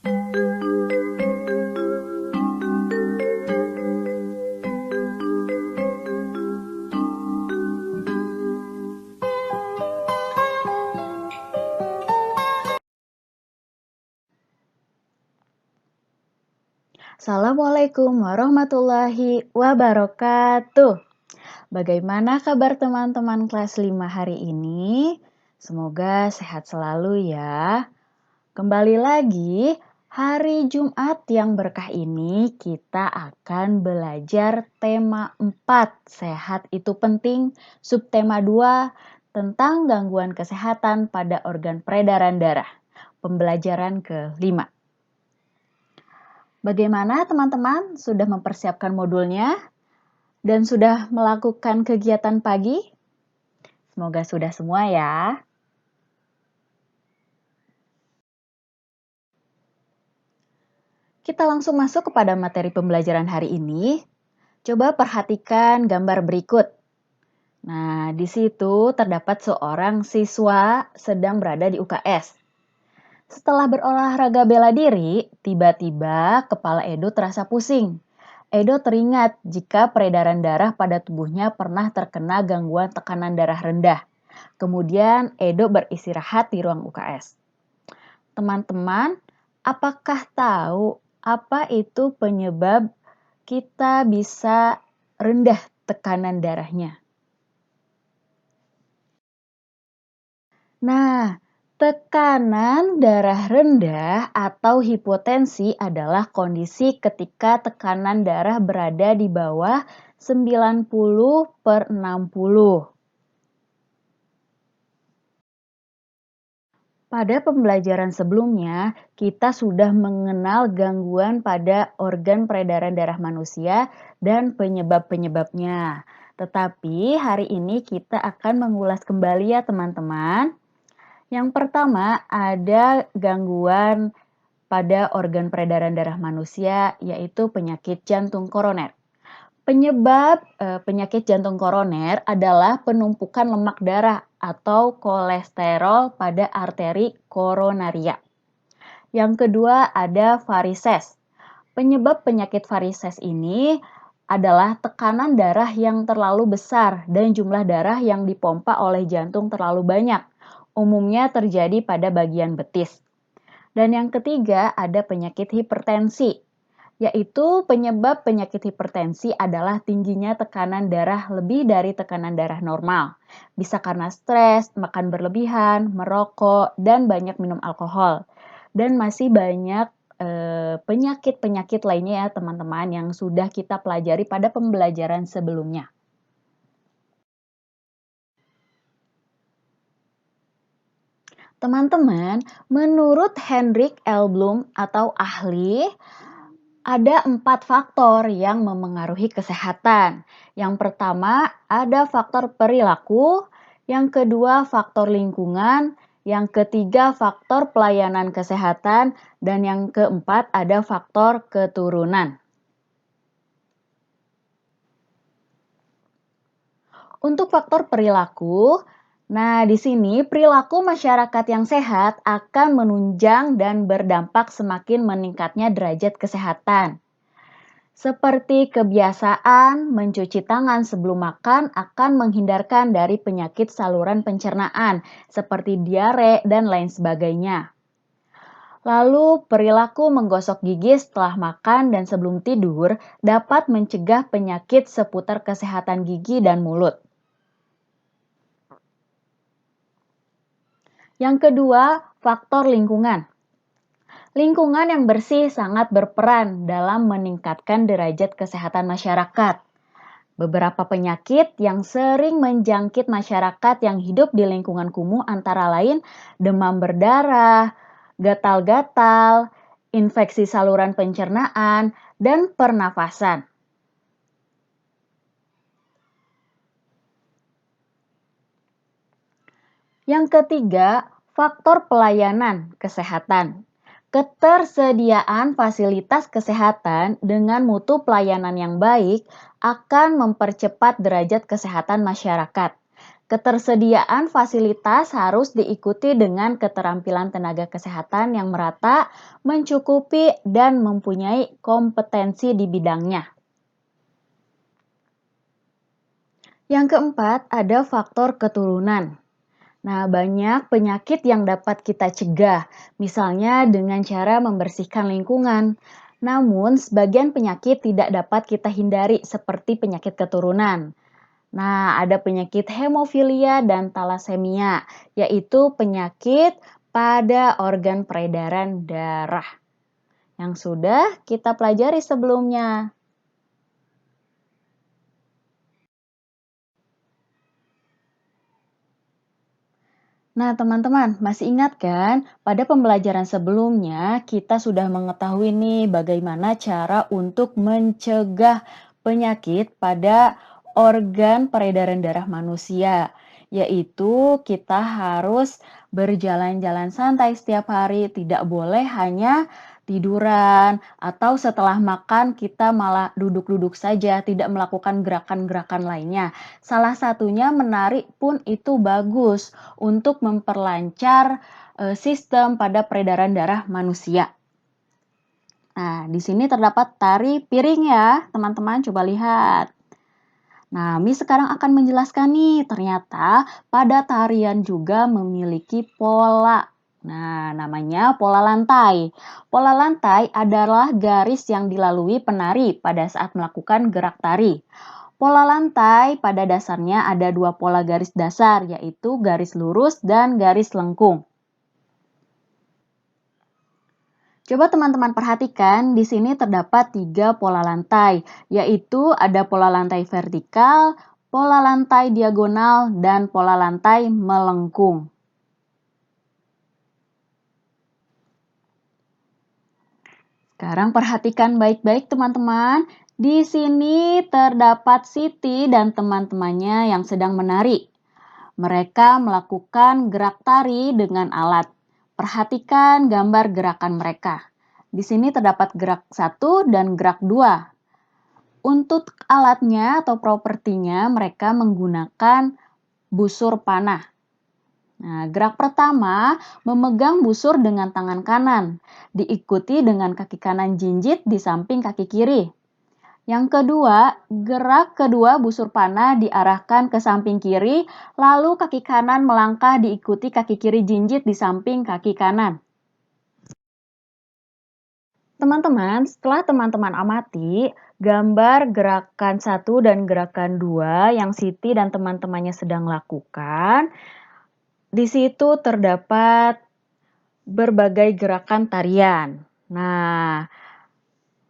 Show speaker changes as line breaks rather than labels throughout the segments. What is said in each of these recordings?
Assalamualaikum warahmatullahi wabarakatuh. Bagaimana kabar teman-teman kelas 5 hari ini? Semoga sehat selalu ya. Kembali lagi, hari Jumat yang berkah ini kita akan belajar tema 4, sehat itu penting, subtema 2, tentang gangguan kesehatan pada organ peredaran darah. Pembelajaran ke-5. Bagaimana teman-teman? Sudah mempersiapkan modulnya? Dan sudah melakukan kegiatan pagi? Semoga sudah semua ya. Kita langsung masuk kepada materi pembelajaran hari ini. Coba perhatikan gambar berikut. Nah, di situ terdapat seorang siswa sedang berada di UKS. Setelah berolahraga bela diri, tiba-tiba kepala Edo terasa pusing. Edo teringat jika peredaran darah pada tubuhnya pernah terkena gangguan tekanan darah rendah. Kemudian Edo beristirahat di ruang UKS. Teman-teman, apakah tahu apa itu penyebab kita bisa rendah tekanan darahnya? Nah, tekanan darah rendah atau hipotensi adalah kondisi ketika tekanan darah berada di bawah 90/60. Pada pembelajaran sebelumnya, kita sudah mengenal gangguan pada organ peredaran darah manusia dan penyebab-penyebabnya. Tetapi hari ini kita akan mengulas kembali ya teman-teman. Yang pertama ada gangguan pada organ peredaran darah manusia, yaitu penyakit jantung koroner. Penyebab penyakit jantung koroner adalah penumpukan lemak darah atau kolesterol pada arteri koronaria. Yang kedua ada varises. Penyebab penyakit varises ini adalah tekanan darah yang terlalu besar dan jumlah darah yang dipompa oleh jantung terlalu banyak. Umumnya terjadi pada bagian betis. Dan yang ketiga ada penyakit hipertensi, yaitu penyebab penyakit hipertensi adalah tingginya tekanan darah lebih dari tekanan darah normal. Bisa karena stres, makan berlebihan, merokok, dan banyak minum alkohol. Dan masih banyak penyakit-penyakit lainnya ya teman-teman yang sudah kita pelajari pada pembelajaran sebelumnya. Teman-teman, menurut Hendrik L. Bloom atau ahli, ada 4 faktor yang memengaruhi kesehatan. Yang pertama, ada faktor perilaku. Yang kedua, faktor lingkungan. Yang ketiga, faktor pelayanan kesehatan. Dan yang keempat, ada faktor keturunan. Untuk faktor perilaku, nah di sini perilaku masyarakat yang sehat akan menunjang dan berdampak semakin meningkatnya derajat kesehatan. Seperti kebiasaan mencuci tangan sebelum makan akan menghindarkan dari penyakit saluran pencernaan seperti diare dan lain sebagainya. Lalu perilaku menggosok gigi setelah makan dan sebelum tidur dapat mencegah penyakit seputar kesehatan gigi dan mulut. Yang kedua, faktor lingkungan. Lingkungan yang bersih sangat berperan dalam meningkatkan derajat kesehatan masyarakat. Beberapa penyakit yang sering menjangkit masyarakat yang hidup di lingkungan kumuh antara lain demam berdarah, gatal-gatal, infeksi saluran pencernaan, dan pernafasan. Yang ketiga, faktor pelayanan kesehatan. Ketersediaan fasilitas kesehatan dengan mutu pelayanan yang baik akan mempercepat derajat kesehatan masyarakat. Ketersediaan fasilitas harus diikuti dengan keterampilan tenaga kesehatan yang merata, mencukupi, dan mempunyai kompetensi di bidangnya. Yang keempat, ada faktor keturunan. Nah, banyak penyakit yang dapat kita cegah, misalnya dengan cara membersihkan lingkungan. Namun, sebagian penyakit tidak dapat kita hindari, seperti penyakit keturunan. Nah, ada penyakit hemofilia dan talasemia, yaitu penyakit pada organ peredaran darah yang sudah kita pelajari sebelumnya. Nah, teman-teman, masih ingat kan? Pada pembelajaran sebelumnya, kita sudah mengetahui nih bagaimana cara untuk mencegah penyakit pada organ peredaran darah manusia, yaitu kita harus berjalan-jalan santai setiap hari, tidak boleh hanya tiduran, atau setelah makan kita malah duduk-duduk saja, tidak melakukan gerakan-gerakan lainnya. Salah satunya menari pun itu bagus untuk memperlancar sistem pada peredaran darah manusia. Nah, di sini terdapat tari piring ya, teman-teman, coba lihat. Nah, Mi sekarang akan menjelaskan nih, ternyata pada tarian juga memiliki pola. Nah, namanya pola lantai. Pola lantai adalah garis yang dilalui penari pada saat melakukan gerak tari. Pola lantai pada dasarnya ada dua pola garis dasar, yaitu garis lurus dan garis lengkung. Coba teman-teman perhatikan, di sini terdapat 3 pola lantai, yaitu ada pola lantai vertikal, pola lantai diagonal, dan pola lantai melengkung. Sekarang perhatikan baik-baik teman-teman. Di sini terdapat Siti dan teman-temannya yang sedang menari. Mereka melakukan gerak tari dengan alat. Perhatikan gambar gerakan mereka. Di sini terdapat gerak 1 dan gerak 2. Untuk alatnya atau propertinya mereka menggunakan busur panah. Nah, gerak pertama memegang busur dengan tangan kanan, diikuti dengan kaki kanan jinjit di samping kaki kiri. Yang kedua, gerak kedua busur panah diarahkan ke samping kiri, lalu kaki kanan melangkah diikuti kaki kiri jinjit di samping kaki kanan. Teman-teman, setelah teman-teman amati gambar gerakan 1 dan gerakan 2 yang Siti dan teman-temannya sedang lakukan, di situ terdapat berbagai gerakan tarian. Nah,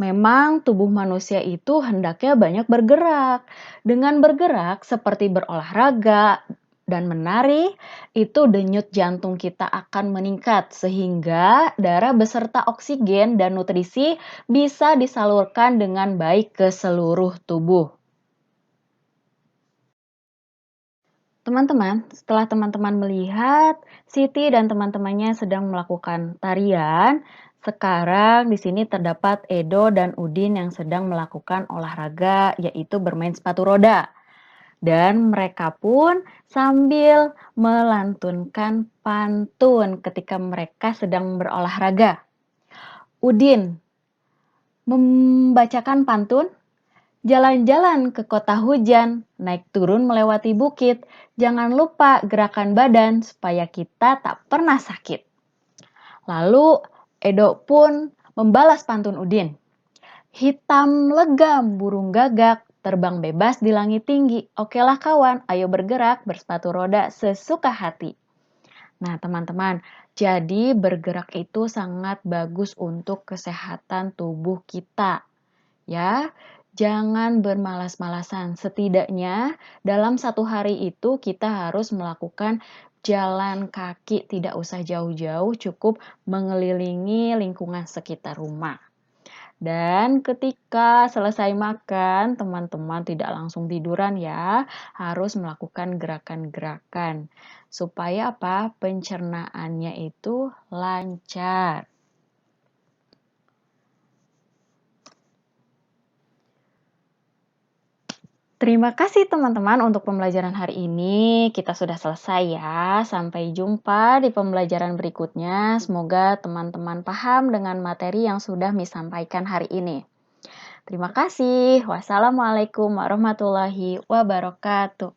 memang tubuh manusia itu hendaknya banyak bergerak. Dengan bergerak seperti berolahraga dan menari, itu denyut jantung kita akan meningkat sehingga darah beserta oksigen dan nutrisi bisa disalurkan dengan baik ke seluruh tubuh. Teman-teman, setelah teman-teman melihat Siti dan teman-temannya sedang melakukan tarian, sekarang di sini terdapat Edo dan Udin yang sedang melakukan olahraga, yaitu bermain sepatu roda. Dan mereka pun sambil melantunkan pantun ketika mereka sedang berolahraga. Udin membacakan pantun. Jalan-jalan ke kota hujan, naik turun melewati bukit. Jangan lupa gerakan badan supaya kita tak pernah sakit. Lalu Edo pun membalas pantun Udin. Hitam legam burung gagak, terbang bebas di langit tinggi. Okelah kawan, ayo bergerak bersepatu roda sesuka hati. Nah teman-teman, jadi bergerak itu sangat bagus untuk kesehatan tubuh kita. Ya, jangan bermalas-malasan. Setidaknya dalam satu hari itu kita harus melakukan jalan kaki, tidak usah jauh-jauh, cukup mengelilingi lingkungan sekitar rumah. Dan ketika selesai makan, teman-teman tidak langsung tiduran ya, harus melakukan gerakan-gerakan. Supaya apa? Pencernaannya itu lancar. Terima kasih teman-teman untuk pembelajaran hari ini. Kita sudah selesai ya. Sampai jumpa di pembelajaran berikutnya. Semoga teman-teman paham dengan materi yang sudah Mi sampaikan hari ini. Terima kasih. Wassalamualaikum warahmatullahi wabarakatuh.